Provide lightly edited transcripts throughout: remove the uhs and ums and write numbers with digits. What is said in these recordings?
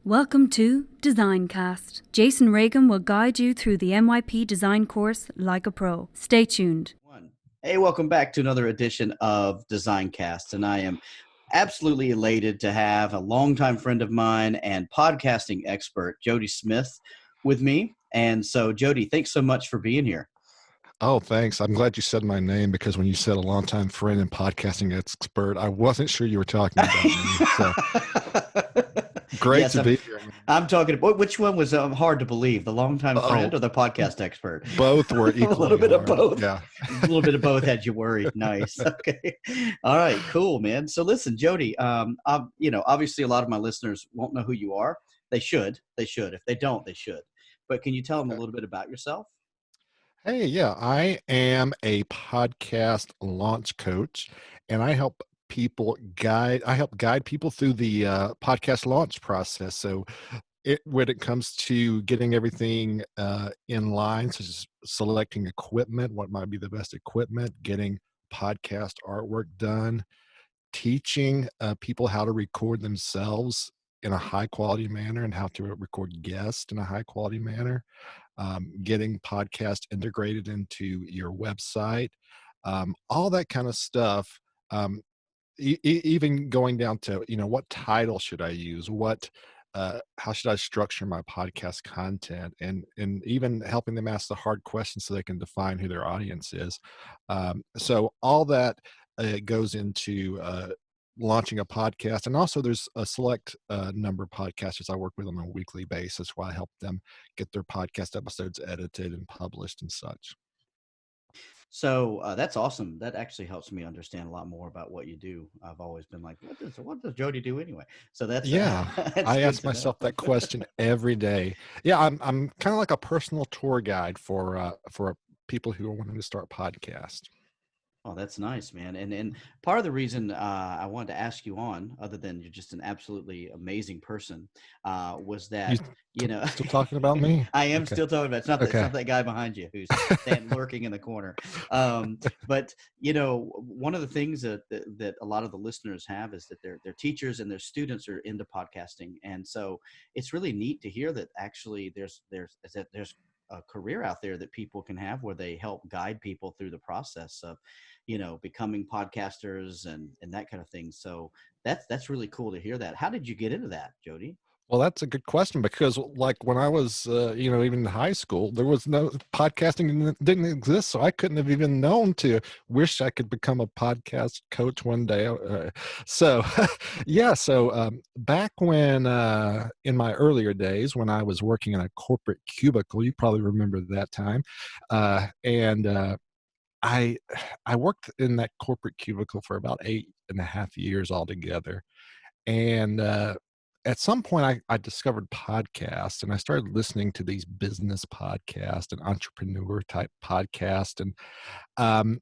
Welcome to DesignCast. Jason Reagan will guide you through the MYP design course like a pro. Stay tuned. Hey, welcome back to another edition of DesignCast, and I am absolutely elated to have a longtime friend of mine and podcasting expert, Jodey Smith, with me. And so, Jodey, thanks so much for being here. Oh, thanks. I'm glad you said my name because when you said a longtime friend and podcasting expert, I wasn't sure you were talking about me. So great Yes, to be here. I'm talking about which one was hard to believe, the longtime friend or the podcast expert? Both were equally a little bit hard. of both. Yeah, a little bit of both had you worried. Nice. Okay. All right. Cool, man. So listen, Jodey. Obviously, a lot of my listeners won't know who you are. They should. If they don't, they should. But can you tell them a little bit about yourself? Hey, yeah, I am a podcast launch coach, and I help guide people through the podcast launch process. So when it comes to getting everything in line, such as selecting equipment, what might be the best equipment, getting podcast artwork done, teaching people how to record themselves in a high quality manner and how to record guests in a high quality manner, getting podcast integrated into your website, all that kind of stuff. Even going down to, what title should I use? How should I structure my podcast content, and even helping them ask the hard questions so they can define who their audience is. So all that goes into launching a podcast. And also there's a select number of podcasters I work with on a weekly basis where I help them get their podcast episodes edited and published and such. So that's awesome. That actually helps me understand a lot more about what you do. I've always been like, what does Jodey do anyway? So that's that's I ask myself that question every day. Yeah, I'm kind of like a personal tour guide for people who are wanting to start podcast. Oh, that's nice, man. And part of the reason I wanted to ask you on, other than you're just an absolutely amazing person, was that, Still talking about me? I am Okay. still talking about, it's not that guy behind you who's lurking in the corner. But, one of the things that a lot of the listeners have is that their teachers and their students are into podcasting. And so it's really neat to hear that actually there's a career out there that people can have where they help guide people through the process of, becoming podcasters and that kind of thing. So that's really cool to hear that. How did you get into that, Jodey? Well, that's a good question because, like, when I was, even in high school, there was no podcasting didn't exist, so I couldn't have even known to wish I could become a podcast coach one day. So, yeah. So back when in my earlier days, when I was working in a corporate cubicle, you probably remember that time, and I worked in that corporate cubicle for about 8.5 years altogether, and at some point I discovered podcasts, and I started listening to these business podcasts and entrepreneur type podcasts. And um,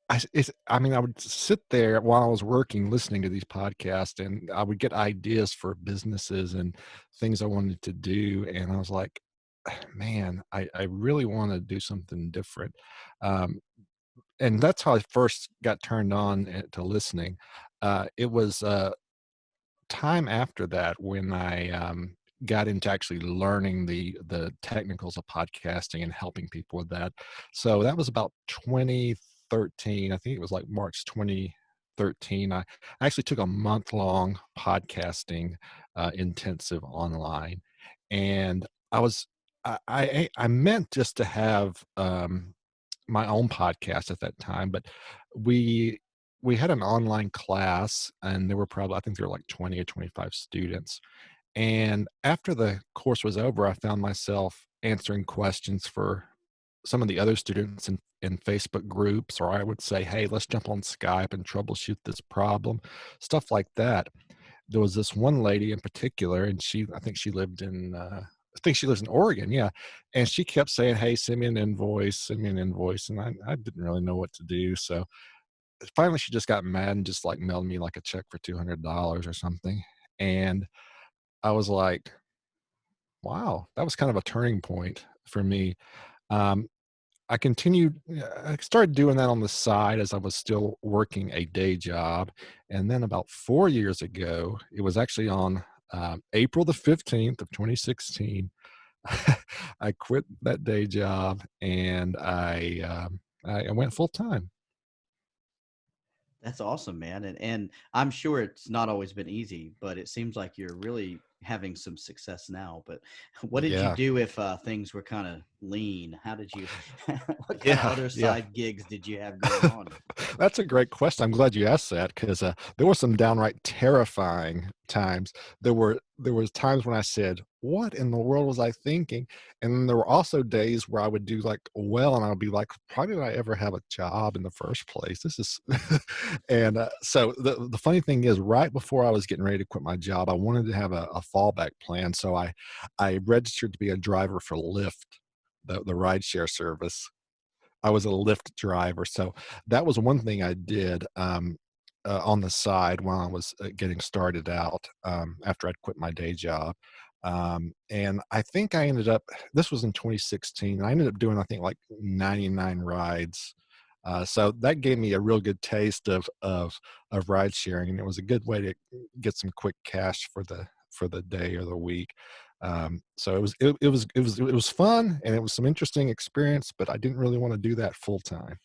I would sit there while I was working, listening to these podcasts, and I would get ideas for businesses and things I wanted to do. And I was like, man, I really want to do something different. And that's how I first got turned on to listening. It was time after that when I got into actually learning the technicals of podcasting and helping people with that. So that was about 2013. I think it was like March 2013. I actually took a month-long podcasting intensive online, and I meant just to have my own podcast at that time, but we had an online class, and I think there were like 20 or 25 students. And after the course was over, I found myself answering questions for some of the other students in Facebook groups, or I would say, hey, let's jump on Skype and troubleshoot this problem, stuff like that. There was this one lady in particular, and I think she lives in Oregon. Yeah. And she kept saying, hey, send me an invoice. And I didn't really know what to do. So finally she just got mad and just like mailed me like a check for $200 or something. And I was like, wow, that was kind of a turning point for me. Um, I started doing that on the side as I was still working a day job. And then about 4 years ago, it was actually on April the 15th of 2016, I quit that day job and I went full time. That's awesome, man. And I'm sure it's not always been easy, but it seems like you're really having some success now. But what did you Yeah, do if things were kind of lean? How did you, what kind of yeah, other yeah. side gigs did you have going on? That's a great question. I'm glad you asked that because there were some downright terrifying times. There was times when I said, "What in the world was I thinking?" And then there were also days where I would do like well, and I would be like, "Why did I ever have a job in the first place? This is." And so the funny thing is, right before I was getting ready to quit my job, I wanted to have a fallback plan. So I registered to be a driver for Lyft, the rideshare service. I was a Lyft driver, so that was one thing I did, on the side while I was, getting started out, after I'd quit my day job, and I think I ended up this was in 2016, I ended up doing, I think, like, 99 rides, so that gave me a real good taste of ride sharing, and it was a good way to get some quick cash for the day or the week. So it was fun and it was some interesting experience, but I didn't really want to do that full time.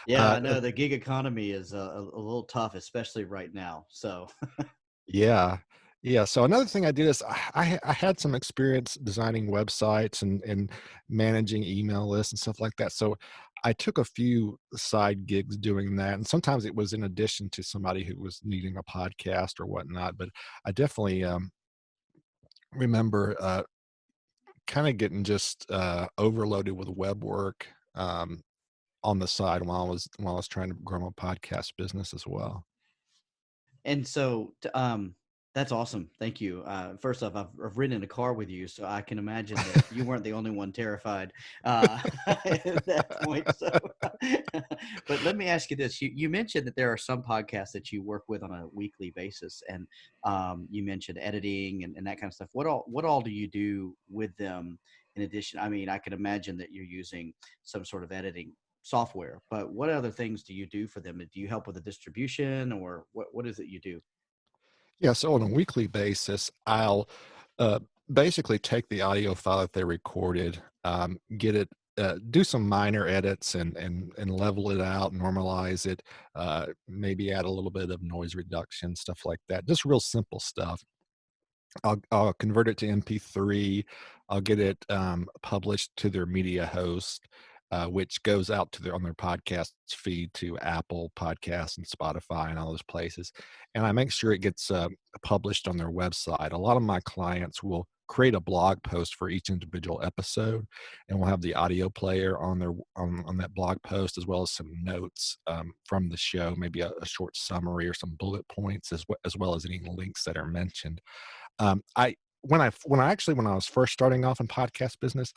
Yeah, Uh, I uh, know the gig economy is a little tough, especially right now. So, yeah, yeah. So another thing I did is I had some experience designing websites and managing email lists and stuff like that. So I took a few side gigs doing that, and sometimes it was in addition to somebody who was needing a podcast or whatnot. But I definitely remember kind of getting just overloaded with web work. On the side while I was trying to grow my podcast business as well. and so, that's awesome. Thank you. First off, I've ridden in a car with you, so I can imagine that you weren't the only one terrified uh, at that point. So, but let me ask you this: you mentioned that there are some podcasts that you work with on a weekly basis, and you mentioned editing and that kind of stuff. What all do you do with them? In addition, I mean, I can imagine that you're using some sort of editing software, but what other things do you do for them? Do you help with the distribution, or what is it you do? Yeah, so on a weekly basis, I'll uh, basically take the audio file that they recorded, get it, do some minor edits and level it out, normalize it, maybe add a little bit of noise reduction, stuff like that. Just real simple stuff. I'll convert it to MP3. I'll get it published to their media host, which goes out to their on their podcast feed to Apple Podcasts and Spotify and all those places. And I make sure it gets published on their website. A lot of my clients will create a blog post for each individual episode, and we'll have the audio player on their on that blog post as well as some notes from the show, maybe a short summary or some bullet points as well as any links that are mentioned. I when I was first starting off in podcast business,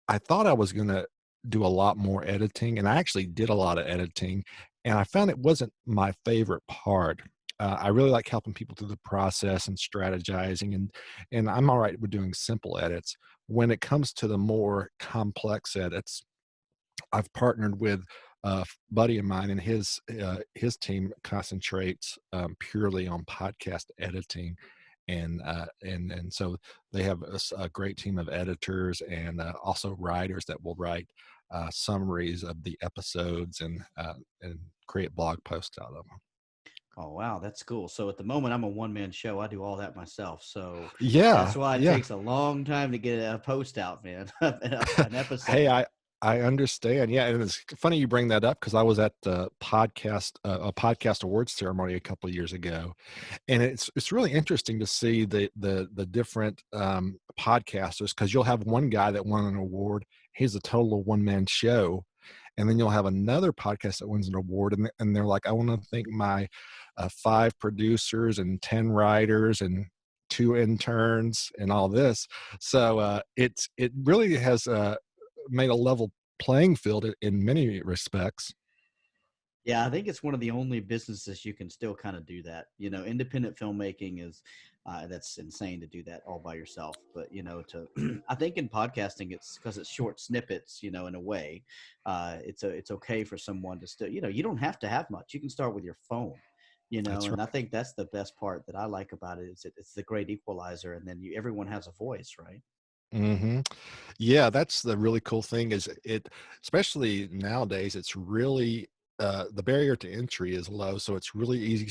I thought I was gonna do a lot more editing, and I actually did a lot of editing, and I found it wasn't my favorite part. I really like helping people through the process and strategizing, and I'm all right with doing simple edits. When it comes to the more complex edits, I've partnered with a buddy of mine, and his team concentrates purely on podcast editing, and so they have a great team of editors and also writers that will write summaries of the episodes and create blog posts out of them. Oh, wow, that's cool. So at the moment, I'm a one-man show. I do all that myself. So that's Yeah, why it yeah. takes a long time to get a post out, man, an Hey, episode. I understand. Yeah, and it's funny you bring that up because I was at the a podcast awards ceremony a couple of years ago, and it's really interesting to see the different podcasters because you'll have one guy that won an award. He's a total one man show, and then you'll have another podcast that wins an award, and they're like, I want to thank my 5 producers and 10 writers and 2 interns and all this. So it really has made a level playing field in many respects. Yeah, I think it's one of the only businesses you can still kind of do that. Independent filmmaking is that's insane to do that all by yourself. But to I think in podcasting, it's because it's short snippets. In a way, it's okay for someone to still. You don't have to have much. You can start with your phone. That's And I right. think that's the best part that I like about it is it's the great equalizer, and then everyone has a voice, right? Hmm. Yeah, that's the really cool thing is especially nowadays, it's really the barrier to entry is low, so it's really easy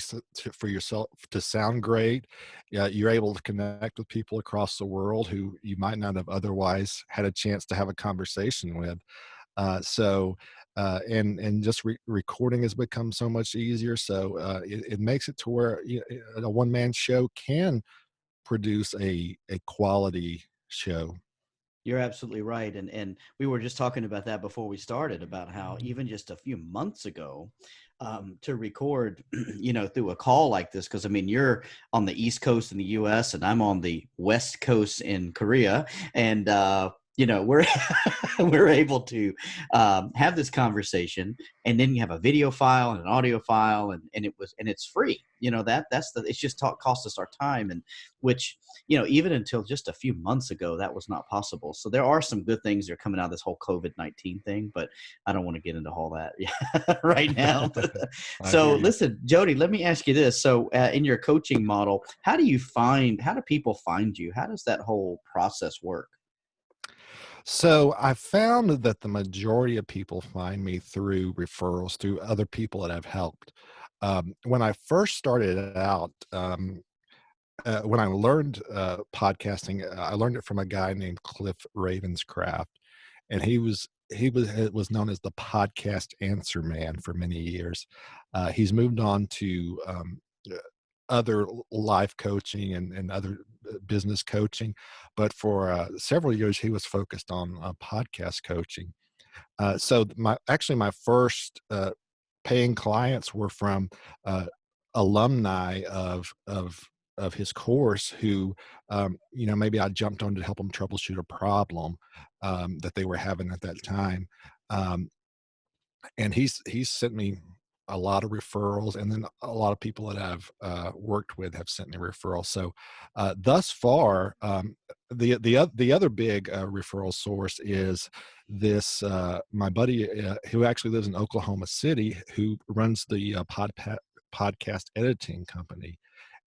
for yourself to sound great. Yeah, you're able to connect with people across the world who you might not have otherwise had a chance to have a conversation with. And just recording has become so much easier. So it makes it to where a one man show can produce a quality show. You're absolutely right. And we were just talking about that before we started about how even just a few months ago, to record, through a call like this, because I mean, you're on the East Coast in the US and I'm on the West Coast in Korea. And, we're we're able to have this conversation, and then you have a video file and an audio file, and it's free. It's just cost us our time, and which even until just a few months ago, that was not possible. So there are some good things that are coming out of this whole COVID-19 thing, but I don't want to get into all that right now. I So hear you. listen, Jody, let me ask you this. So in your coaching model, how do people find you? How does that whole process work? So I found that the majority of people find me through referrals, through other people that I've helped. When I first started out, when I learned podcasting, I learned it from a guy named Cliff Ravenscraft, and he was known as the podcast answer man for many years. He's moved on to uh, other life coaching and other business coaching, but for several years he was focused on podcast coaching. So my first paying clients were from uh, alumni of his course who maybe I jumped on to help them troubleshoot a problem that they were having at that time. Um, and he's sent me a lot of referrals, and then a lot of people that I've worked with have sent me referrals. So thus far, the other big referral source is this my buddy who actually lives in Oklahoma City, who runs the podcast editing company.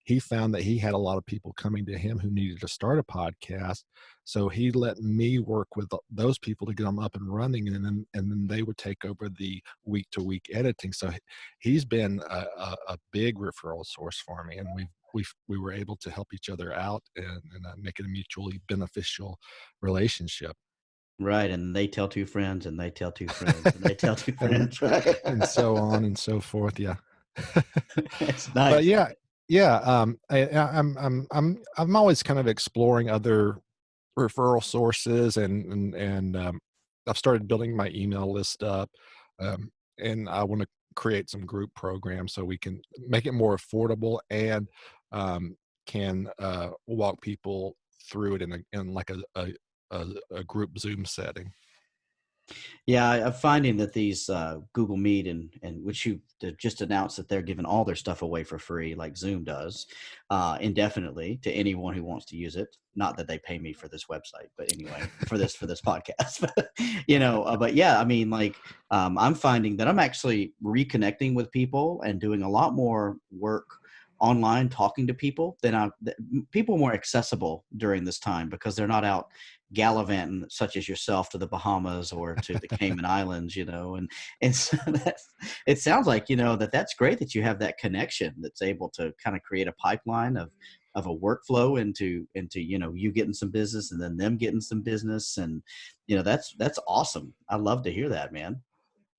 He found that he had a lot of people coming to him who needed to start a podcast, so he let me work with those people to get them up and running, and then they would take over the week to week editing. So he's been a big referral source for me, and we were able to help each other out and make it a mutually beneficial relationship. Right. And they tell two friends, and they tell two friends, and they tell two and friends, right? and so on and so forth. Yeah. It's But nice. yeah, yeah. I'm always kind of exploring other referral sources, and I've started building my email list up, um, and I want to create some group programs so we can make it more affordable and um, can walk people through it in like a group Zoom setting. Yeah, I'm finding that these Google Meet and which you just announced that they're giving all their stuff away for free, like Zoom does, indefinitely to anyone who wants to use it. Not that they pay me for this website, but anyway, for this podcast, But yeah, I mean, like I'm finding that I'm actually reconnecting with people and doing a lot more work online, talking to people people more accessible during this time because they're not out gallivanting such as yourself to the Bahamas or to the Cayman Islands, and so it sounds like that's great that you have that connection that's able to kind of create a pipeline of a workflow into you getting some business and then them getting some business, and that's awesome. I love to hear that, man.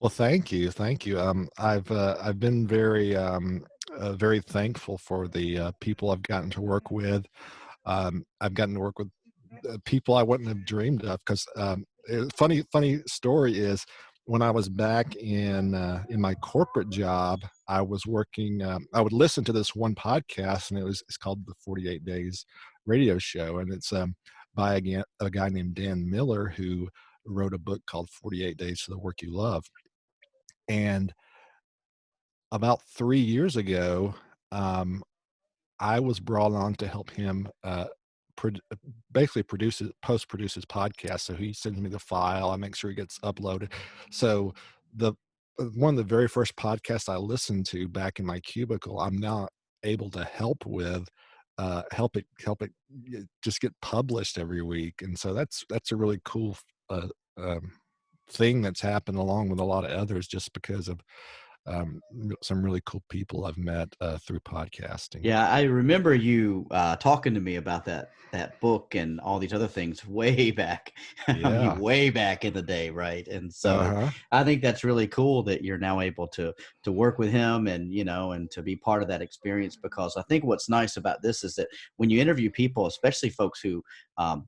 Well, thank you, thank you. I've been very thankful for the people I've gotten to work with. I've gotten to work with people I wouldn't have dreamed of because funny story is when I was back in my corporate job, I was working. I would listen to this one podcast, and it's called the 48 Days Radio Show, and it's by a guy named Dan Miller who wrote a book called 48 Days to the Work You Love. And about 3 years ago, um, I was brought on to help him basically post produce his podcast. So he sends me the file. I make sure it gets uploaded. So the one of the very first podcasts I listened to back in my cubicle, I'm now able to help with, help it just get published every week. And so that's a really cool uh, um, thing that's happened along with a lot of others, just because of some really cool people I've met through podcasting. Yeah, I remember you talking to me about that book and all these other things way back. I mean, Yeah. way back in the day, right? And so Uh-huh. I think that's really cool that you're now able to work with him and and to be part of that experience. Because I think what's nice about this is that when you interview people, especially folks who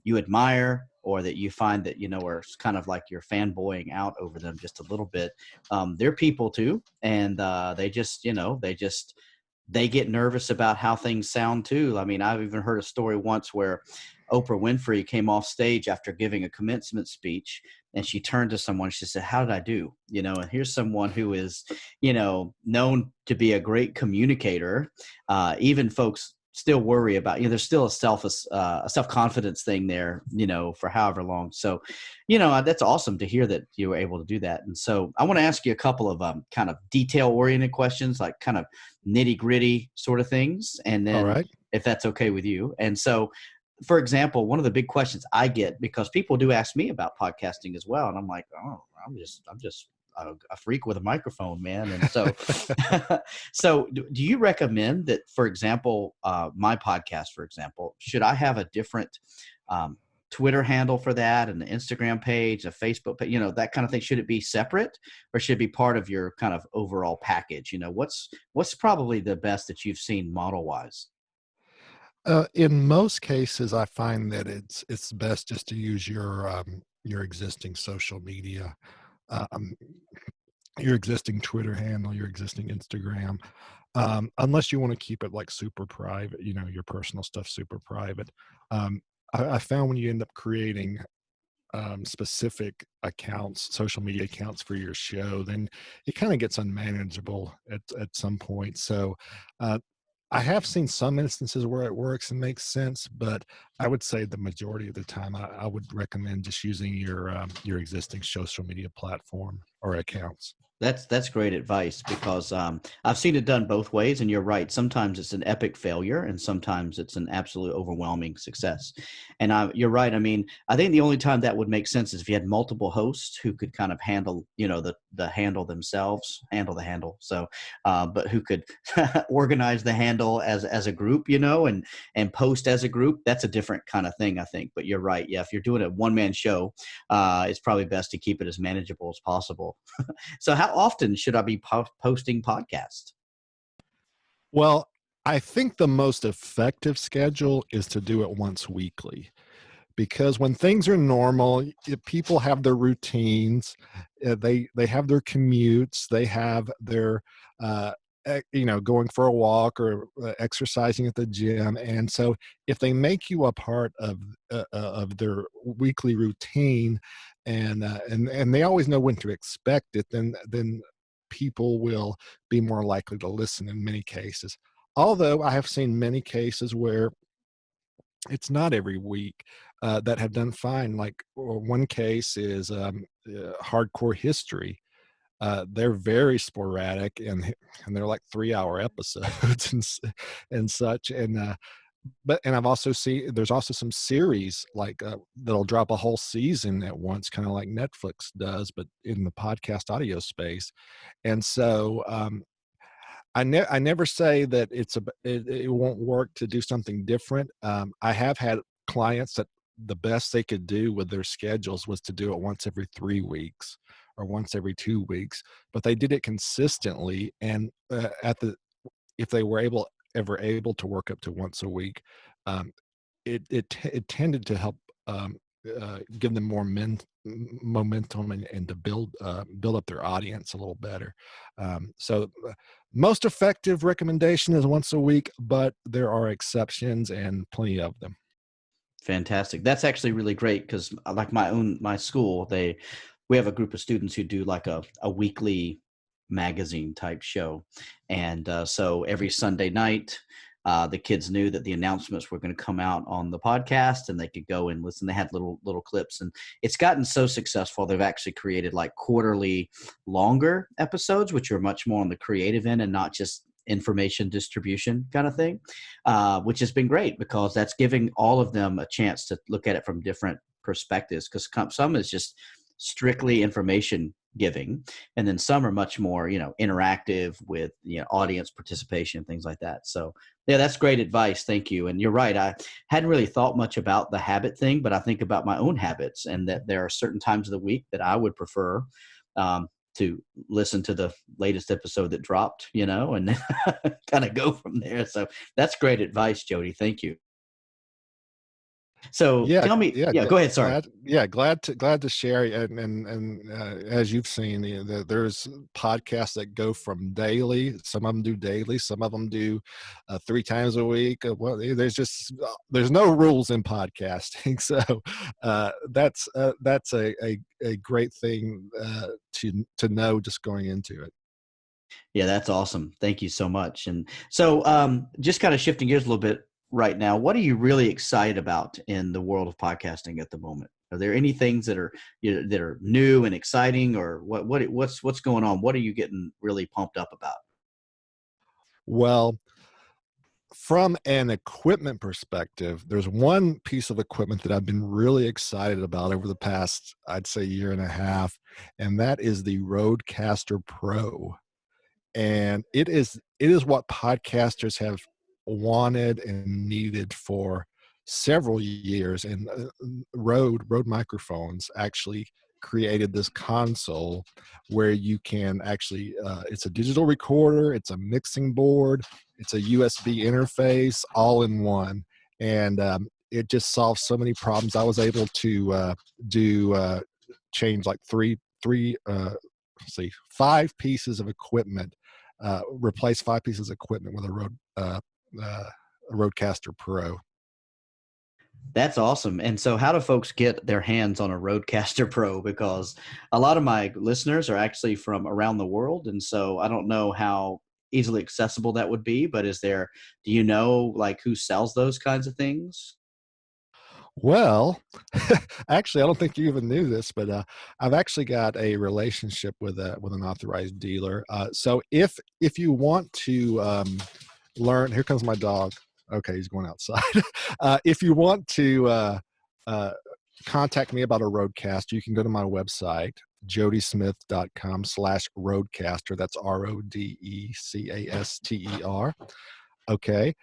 you admire or that you find that are kind of like you're fanboying out over them just a little bit, they're people too, and they get nervous about how things sound too. I mean, I've even heard a story once where Oprah Winfrey came off stage after giving a commencement speech, and she turned to someone. She said, "How did I do?" And here's someone who is, known to be a great communicator. Even folks still worry about, there's still a self-confidence thing there, for however long. So, that's awesome to hear that you were able to do that. And so I want to ask you a couple of kind of detail-oriented questions, like kind of nitty-gritty sort of things, and All then right. if that's okay with you. And so, for example, one of the big questions I get, because people do ask me about podcasting as well, and I'm like, oh, I'm just a freak with a microphone, man. And so, so do you recommend that, for example, my podcast, for example, should I have a different um, Twitter handle for that, and an Instagram page, a Facebook page, that kind of thing? Should it be separate, or should it be part of your kind of overall package? What's probably the best that you've seen model wise? In most cases, I find that it's best just to use your existing social media, um, your existing Twitter handle, your existing Instagram, unless you want to keep it like super private, your personal stuff super private. Um, I found when you end up creating specific accounts, social media accounts for your show, then it kind of gets unmanageable at some point. So uh, I have seen some instances where it works and makes sense, but I would say the majority of the time, I would recommend just using your existing social media platform or accounts. That's great advice, because I've seen it done both ways, and you're right. Sometimes it's an epic failure, and sometimes it's an absolute overwhelming success. And you're right. I mean, I think the only time that would make sense is if you had multiple hosts who could kind of handle, the handle themselves, handle the handle. So, but who could organize the handle as a group, and post as a group. That's a different kind of thing, I think. But you're right. Yeah, if you're doing a one-man show, it's probably best to keep it as manageable as possible. So how often should I be posting podcasts? Well, I think the most effective schedule is to do it once weekly, because when things are normal, people have their routines, they have their commutes, they have their going for a walk or exercising at the gym. And so if they make you a part of their weekly routine, and they always know when to expect it, then people will be more likely to listen in many cases. Although I have seen many cases where it's not every week that have done fine. Like one case is hardcore history. They're very sporadic, and they're like 3-hour episodes and such. And I've also seen there's also some series like that'll drop a whole season at once, kind of like Netflix does, but in the podcast audio space. And so I never say that it won't work to do something different. I have had clients that the best they could do with their schedules was to do it once every 3 weeks or once every 2 weeks, but they did it consistently. And if they were ever able to work up to once a week, um, it tended to help give them more momentum and to build up their audience a little better. So most effective recommendation is once a week, but there are exceptions and plenty of them. Fantastic. That's actually really great, because like my school, we have a group of students who do like a weekly magazine type show. And so every Sunday night, the kids knew that the announcements were going to come out on the podcast, and they could go and listen. They had little clips, and it's gotten so successful. They've actually created like quarterly longer episodes, which are much more on the creative end and not just information distribution kind of thing, which has been great because that's giving all of them a chance to look at it from different perspectives, because some is just strictly information giving, and then some are much more, interactive with, audience participation, things like that. So yeah, that's great advice. Thank you. And you're right. I hadn't really thought much about the habit thing, but I think about my own habits, and that there are certain times of the week that I would prefer to listen to the latest episode that dropped, and kind of go from there. So that's great advice, Jodey. Thank you. So tell me, go ahead. Sorry. Glad to share. And as you've seen, there's podcasts that go from daily. Some of them do daily. Some of them do 3 times a week. Well, there's no rules in podcasting. So that's a great thing to know just going into it. Yeah, that's awesome. Thank you so much. And so just kind of shifting gears a little bit right now, what are you really excited about in the world of podcasting at the moment? Are there any things that are new and exciting, or what's going on? What are you getting really pumped up about? Well, from an equipment perspective, there's one piece of equipment that I've been really excited about over the past, I'd say, year and a half, and that is the RODECaster Pro. And it is what podcasters have wanted and needed for several years. And Rode microphones actually created this console where you can actually it's a digital recorder, it's a mixing board, it's a USB interface, all in one. And it just solves so many problems. I was able to change like five pieces of equipment, replace 5 pieces of equipment with a RODECaster Pro. That's awesome. And so how do folks get their hands on a RODECaster Pro? Because a lot of my listeners are actually from around the world. And so I don't know how easily accessible that would be, but do you know like who sells those kinds of things? Well, actually, I don't think you even knew this, but I've actually got a relationship with an authorized dealer. So if you want to learn, here comes my dog. Okay, he's going outside. If you want to contact me about a RODECaster, you can go to my website, jodeysmith.com/RODECaster. That's RODECaster. Okay.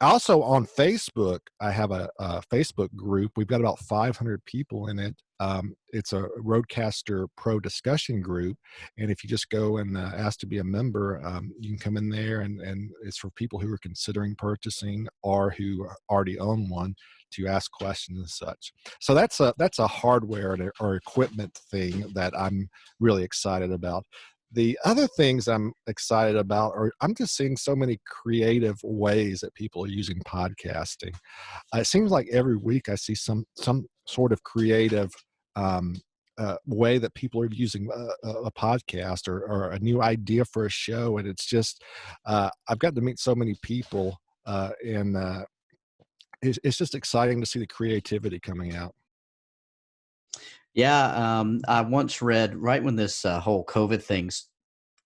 Also on Facebook, I have a Facebook group. We've got about 500 people in it. It's a RODECaster Pro discussion group. And if you just go and ask to be a member, you can come in there, and it's for people who are considering purchasing or who already own one to ask questions and such. So that's a hardware or equipment thing that I'm really excited about. The other things I'm excited about are I'm just seeing so many creative ways that people are using podcasting. It seems like every week I see some sort of creative way that people are using a podcast or a new idea for a show. And it's just, I've gotten to meet so many people and it's just exciting to see the creativity coming out. Yeah, I once read right when this whole COVID things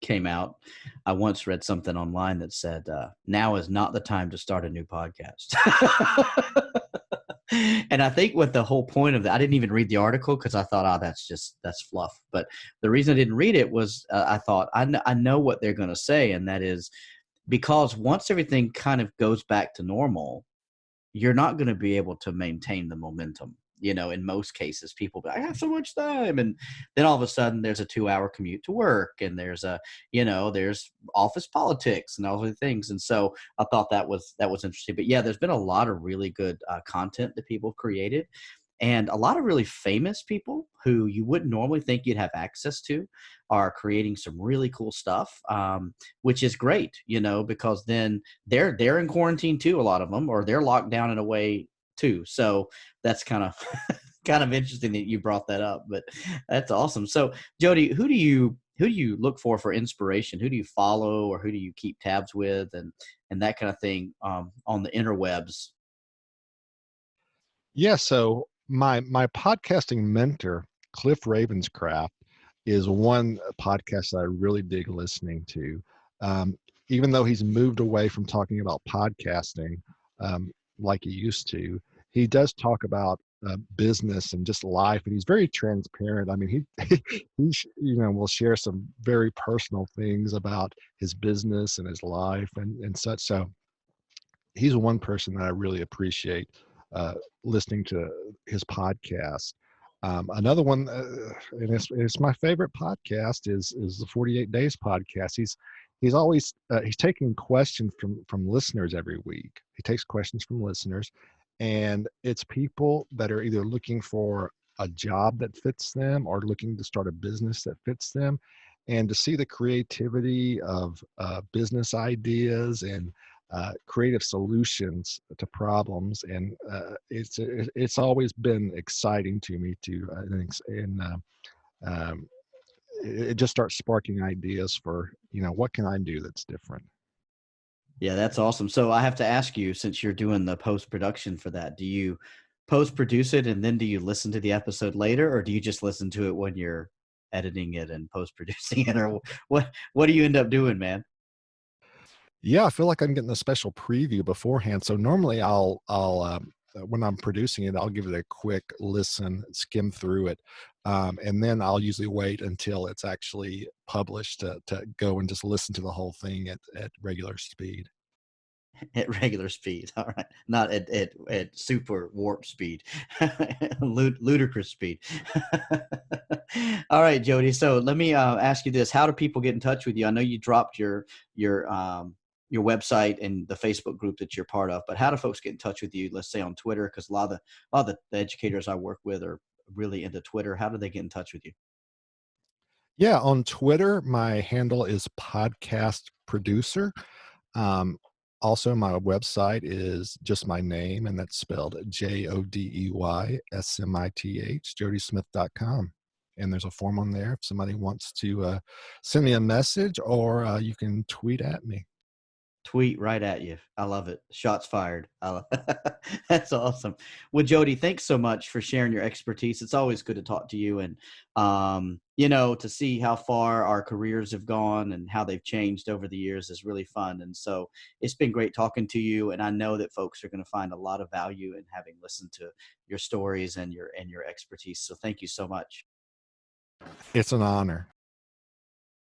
came out, I once read something online that said, now is not the time to start a new podcast. And I think what the whole point of that, I didn't even read the article because I thought, that's fluff. But the reason I didn't read it was I thought, I know what they're going to say. And that is because once everything kind of goes back to normal, you're not going to be able to maintain the momentum. In most cases, people I have so much time. And then all of a sudden there's a 2-hour commute to work, and there's there's office politics and all those things. And so I thought that was interesting. But yeah, there's been a lot of really good content that people created, and a lot of really famous people who you wouldn't normally think you'd have access to are creating some really cool stuff, which is great, because then they're in quarantine too, a lot of them, or they're locked down in a way too. So that's kind of interesting that you brought that up, but that's awesome. So Jodey, who do you who do you look for inspiration? Who do you follow, or who do you keep tabs with, and that kind of thing, on the interwebs? Yeah, so my podcasting mentor, Cliff Ravenscraft, is one podcast that I really dig listening to. Um, Even though he's moved away from talking about podcasting like he used to, he does talk about business and just life, and he's very transparent. I mean, will share some very personal things about his business and his life and such. So he's one person that I really appreciate uh, listening to his podcast. Another one, and it's my favorite podcast, is the 48 Days podcast. He's always he's taking questions from listeners every week. He takes questions from listeners, and it's people that are either looking for a job that fits them or looking to start a business that fits them, and to see the creativity of business ideas and creative solutions to problems, and it's always been exciting to me to um, it just starts sparking ideas for what can I do that's different. Yeah, that's awesome. So I have to ask you, since you're doing the post production for that, do you post produce it and then do you listen to the episode later, or do you just listen to it when you're editing it and post producing it, or what do you end up doing, man? Yeah, I feel like I'm getting a special preview beforehand. So normally I'll when I'm producing it, I'll give it a quick listen, skim through it, and then I'll usually wait until it's actually published to go and just listen to the whole thing at regular speed. At regular speed. All right. Not at super warp speed, ludicrous speed. All right, Jodey. So let me ask you this. How do people get in touch with you? I know you dropped your website and the Facebook group that you're part of, but how do folks get in touch with you? Let's say on Twitter, because a lot of the educators I work with are really into Twitter. How do they get in touch with you? Yeah, on Twitter, my handle is podcast producer. Um, Also, my website is just my name, and that's spelled JODEYSMITH, jodysmith.com. And there's a form on there if somebody wants to send me a message, or you can tweet at me. Tweet right at you. I love it. Shots fired. That's awesome. Well, Jodey, thanks so much for sharing your expertise. It's always good to talk to you, and to see how far our careers have gone and how they've changed over the years is really fun. And so it's been great talking to you. And I know that folks are going to find a lot of value in having listened to your stories and your expertise. So thank you so much. It's an honor.